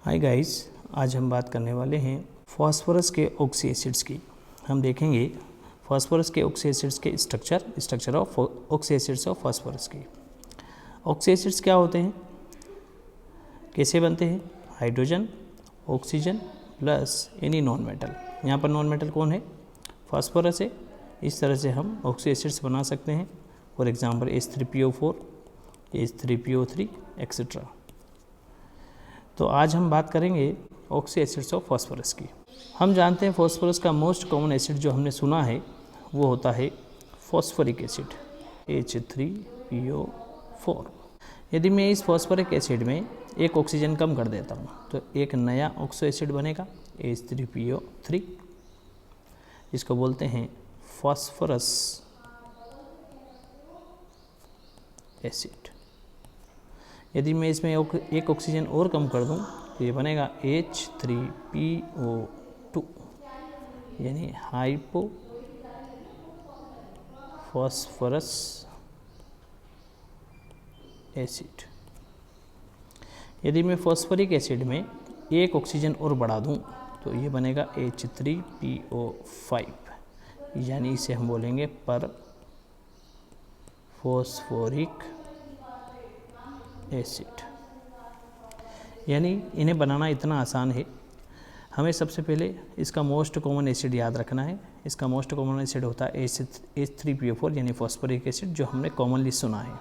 Hi guys, आज हम बात करने वाले हैं फास्फोरस के ऑक्सी एसिड्स की। हम देखेंगे फास्फोरस के ऑक्सी एसिड्स के structure of oxy acids of phosphorus की। ऑक्सी एसिड्स क्या होते हैं, कैसे बनते हैं? Hydrogen, oxygen plus any non metal. यहाँ पर नॉन मेटल कौन है? फास्फोरस है। इस तरह से हम ऑक्सी एसिड्स बना सकते हैं। For example H3PO4, H3PO3 etcetera. तो आज हम बात करेंगे ऑक्सी एसिड्स ऑफ फास्फोरस की। हम जानते हैं फास्फोरस का मोस्ट कॉमन एसिड जो हमने सुना है वो होता है फॉस्फोरिक एसिड H3PO4। यदि मैं इस फॉस्फोरिक एसिड में एक ऑक्सीजन कम कर देता हूँ तो एक नया ऑक्सो एसिड बनेगा H3PO3, जिसको बोलते हैं फॉस्फोरस एसिड। यदि मैं इसमें एक ऑक्सीजन और कम कर दूं तो ये बनेगा H3PO2, यानी हाइपो फॉस्फोरस एसिड। यदि मैं फॉस्फोरिक एसिड में एक ऑक्सीजन और बढ़ा दूं तो ये बनेगा H3PO5, यानी इसे हम बोलेंगे पर फॉस्फोरिक एसिड। यानी इन्हें बनाना इतना आसान है। हमें सबसे पहले इसका मोस्ट कॉमन एसिड याद रखना है। इसका मोस्ट कॉमन एसिड होता है H3PO4, यानी फॉस्फोरिक एसिड, जो हमने कॉमनली सुना है।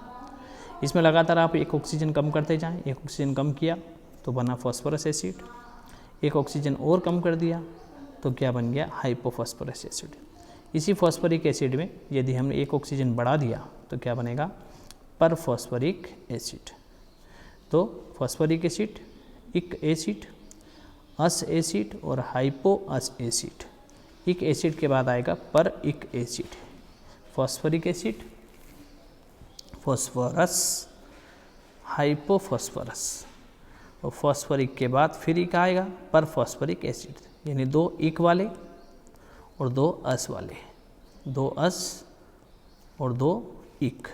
इसमें लगातार आप एक ऑक्सीजन कम करते जाएं। एक ऑक्सीजन कम किया तो बना फॉस्फोरस एसिड, एक ऑक्सीजन और कम कर दिया तो क्या बन गया? Hypophosphorous acid. इसी फॉस्फोरिक एसिड में यदि हमने एक ऑक्सीजन बढ़ा दिया तो क्या बनेगा? परफॉस्फोरिक एसिड। तो फॉस्फोरिक एसिड, इक एसिड, अस एसिड और हाइपो अस एसिड। इक एसिड के बाद आएगा पर इक acid. Phosphoric acid, phosphorus, hypophosphorous, और फॉस्फोरिक के बाद फिर इक आएगा पर फॉस्फोरिक एसिड, यानी दो इक वाले और दो अस वाले, दो अस और दो इक।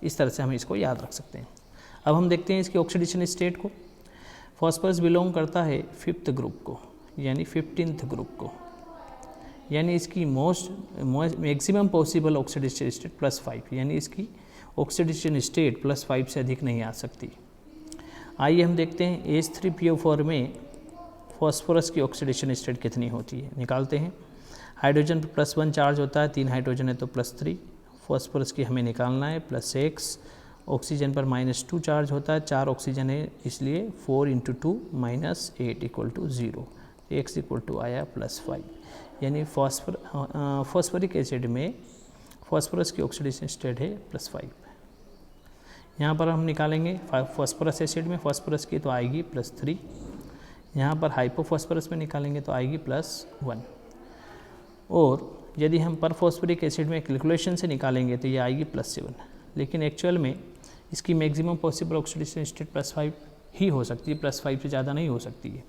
इस तरह से हम इसको याद रख सकते हैं। अब हम देखते हैं इसके ऑक्सीडेशन स्टेट को। फॉस्फोरस बिलोंग करता है 5th ग्रुप को, यानी 15th ग्रुप को, यानी इसकी मैक्सिमम पॉसिबल ऑक्सीडेशन स्टेट +5, यानी इसकी ऑक्सीडेशन स्टेट +5 से अधिक नहीं आ सकती। आइए हम देखते हैं H3PO4 में फॉस्फोरस की ऑक्सीडेशन स्टेट कितनी होती है, निकालते हैं। हाइड्रोजन पर +1 चार्ज होता है, 3 हाइड्रोजन है तो +3। फॉस्फोरस की हमें निकालना है +6। ऑक्सीजन पर -2 चार्ज होता है, 4 ऑक्सीजन है इसलिए 4 × 2 - 8 = 0। x = आया +5, यानी फॉस्फोरिक एसिड में फॉस्फोरस की ऑक्सीडेशन स्टेट है +5। यहाँ पर हम निकालेंगे फॉस्फोरस एसिड में फॉस्फोरस की तो आएगी +3। यहाँ पर हाइपोफॉस्फोरस में निकालेंगे तो आएगी +1। और यदि हम पर फॉस्फोरिक एसिड में कैलकुलेशन से निकालेंगे तो ये आएगी +7। लेकिन एक्चुअल में इसकी मैक्सिमम पॉसिबल ऑक्सीडेशन स्टेट +5 ही हो सकती है, +5 से ज़्यादा नहीं हो सकती है।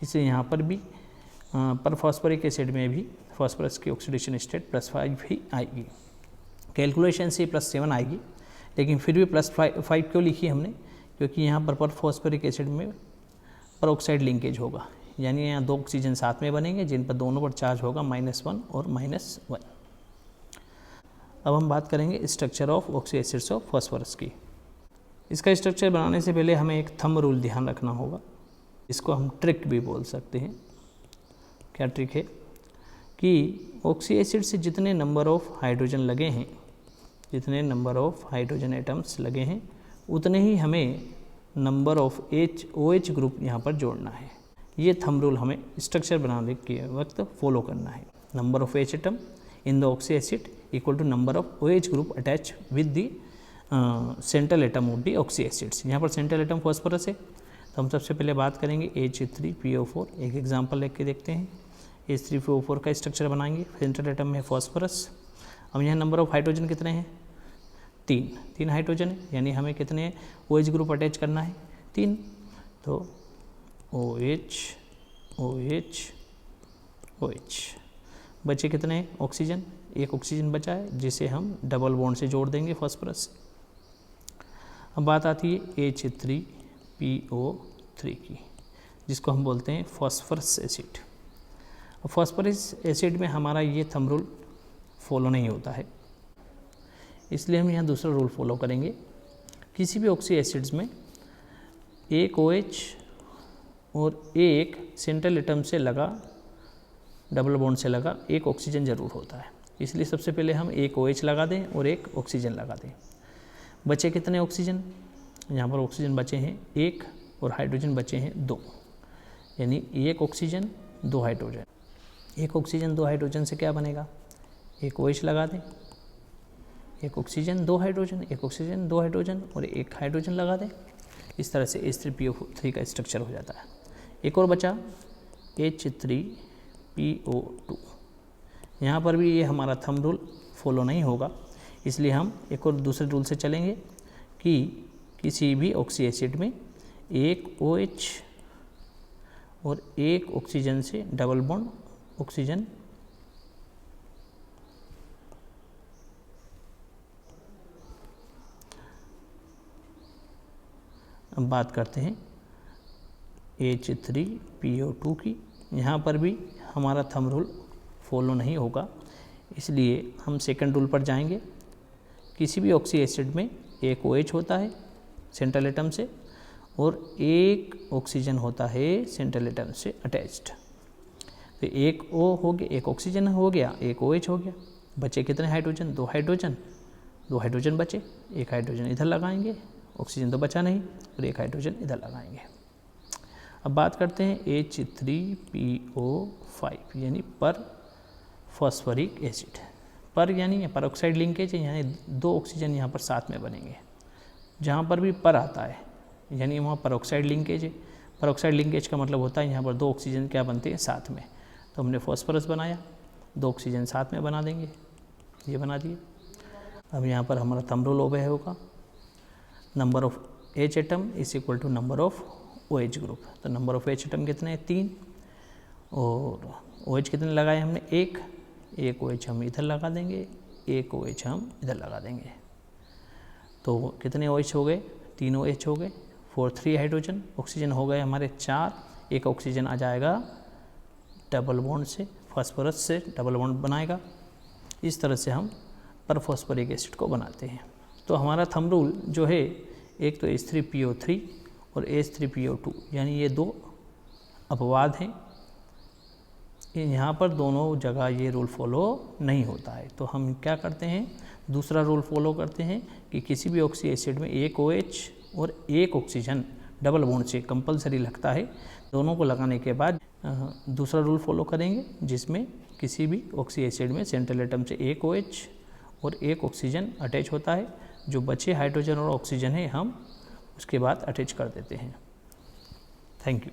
इसलिए यहाँ पर भी पर फॉस्फोरिक एसिड में भी फॉस्फोरस की ऑक्सीडेशन स्टेट +5 ही आएगी। कैलकुलेशन से +7 आएगी, लेकिन फिर भी +5 क्यों लिखी हमने? क्योंकि यहाँ पर फॉस्फोरिक एसिड में परऑक्साइड लिंकेज होगा, यानी यहाँ दो ऑक्सीजन साथ में बनेंगे जिन पर दोनों पर चार्ज होगा -1 और -1। अब हम बात करेंगे structure of oxy acids of phosphorus की। इसका स्ट्रक्चर बनाने से पहले हमें एक थंब रूल ध्यान रखना होगा। इसको हम ट्रिक भी बोल सकते हैं। क्या ट्रिक है? कि ऑक्सी एसिड से जितने नंबर ऑफ हाइड्रोजन लगे हैं, जितने नंबर ऑफ हाइड्रोजन एटम्स लगे हैं, उतने ही हमें नंबर ऑफ OH ग्रुप यहाँ पर जोड़ना है। ये थंब रूल हमें स्ट्रक्चर बनाने के वक्त फॉलो करना है। Number of H atom in the oxyacid equal to number of OH group attach with the central atom of the oxyacids. यहाँ पर सेंट्रल एटम फॉस्फोरस है, तो हम सबसे पहले बात करेंगे H3PO4। एक एग्जांपल लेके के देखते हैं। H3PO4 का स्ट्रक्चर बनाएंगे। सेंट्रल एटम में फॉस्फोरस। अब यहाँ नंबर ऑफ हाइड्रोजन कितने हैं? 3 हाइड्रोजन है, यानी हमें कितने OH ग्रुप अटैच करना है? 3। तो OH OH OH। बचे कितने ऑक्सीजन? एक ऑक्सीजन बचा है जिसे हम डबल बॉन्ड से जोड़ देंगे फॉस्फोरस। अब बात आती है H3PO3 की। जिसको हम बोलते हैं फॉस्फरस एसिड। फॉस्फरस एसिड में हमारा ये थंब रूल फॉलो नहीं होता है, इसलिए हम यहाँ दूसरा रूल फॉलो करेंगे। किसी भी ऑक्सी एसिड्स में एक OH और एक सेंट्रल एटम से लगा, डबल बॉन्ड से लगा एक ऑक्सीजन ज़रूर होता है, इसलिए सबसे पहले हम एक OH लगा दें और एक ऑक्सीजन लगा दें। बचे कितने ऑक्सीजन? यहाँ पर ऑक्सीजन बचे हैं 1 और हाइड्रोजन बचे हैं 2, यानी एक ऑक्सीजन 2 हाइड्रोजन। एक ऑक्सीजन 2 हाइड्रोजन से क्या बनेगा? एक OH लगा दें, एक ऑक्सीजन 2 हाइड्रोजन, एक ऑक्सीजन 2 हाइड्रोजन और एक हाइड्रोजन लगा दें। इस तरह से H3PO3 का स्ट्रक्चर हो जाता है। एक और बचा H3PO2। यहाँ पर भी ये हमारा थंब रूल फॉलो नहीं होगा, इसलिए हम एक और दूसरे रूल से चलेंगे कि किसी भी ऑक्सी एसिड में एक OH और एक ऑक्सीजन से डबल बॉन्ड ऑक्सीजन अब बात करते हैं H3PO2 की। यहाँ पर भी हमारा थंब रूल फॉलो नहीं होगा, इसलिए हम सेकंड रूल पर जाएंगे। किसी भी ऑक्सी एसिड में एक OH होता है सेंट्रल एटम से और एक ऑक्सीजन होता है सेंट्रल एटम से अटैच्ड। तो एक O हो गया, एक ऑक्सीजन हो गया, एक OH हो गया। बचे कितने हाइड्रोजन? 2 हाइड्रोजन। 2 हाइड्रोजन बचे, एक हाइड्रोजन इधर लगाएंगे, ऑक्सीजन तो बचा नहीं, और एक हाइड्रोजन इधर लगाएंगे। अब बात करते हैं H3PO5 यानी पर फॉस्फोरिक एसिड। पर यानी पर ऑक्साइड लिंकेज है, यानी 2 ऑक्सीजन यहाँ पर साथ में बनेंगे। जहाँ पर भी पर आता है यानी वहाँ पर ऑक्साइड लिंकेज है। पर ऑक्साइड लिंकेज का मतलब होता है यहाँ पर 2 ऑक्सीजन क्या बनते हैं? साथ में। तो हमने फॉस्फोरस बनाया, 2 ऑक्सीजन साथ में बना देंगे, ये बना दिए। अब यहाँ पर हमारा थंब रूल ओबे होगा, number of H atom is equal to number of OH group. तो नंबर ऑफ H एटम कितने हैं? 3, और OH कितने लगाए हमने? एक OH हम इधर लगा देंगे, एक OH हम इधर लगा देंगे। तो कितने OH हो गए? 3 OH हो गए, 3 हाइड्रोजन। ऑक्सीजन हो गए हमारे 4, एक ऑक्सीजन आ जाएगा डबल बॉन्ड से, फास्फोरस से डबल बॉन्ड बनाएगा। इस तरह से हम पर फॉस्फोरिक एसिड को बनाते हैं। तो हमारा थंब रूल जो है, एक तो H3PO3 और H3PO2 यानी ये 2 अपवाद हैं। यहाँ पर दोनों जगह ये रूल फॉलो नहीं होता है। तो हम क्या करते हैं? दूसरा रूल फॉलो करते हैं कि किसी भी ऑक्सी एसिड में एक OH और एक ऑक्सीजन डबल बॉन्ड से कंपलसरी लगता है। दोनों को लगाने के बाद दूसरा रूल फॉलो करेंगे, जिसमें किसी भी ऑक्सी एसिड में सेंट्रल एटम से एक OH और एक ऑक्सीजन अटैच होता है। जो बचे हाइड्रोजन और ऑक्सीजन है हम उसके बाद अटैच कर देते हैं। Thank you.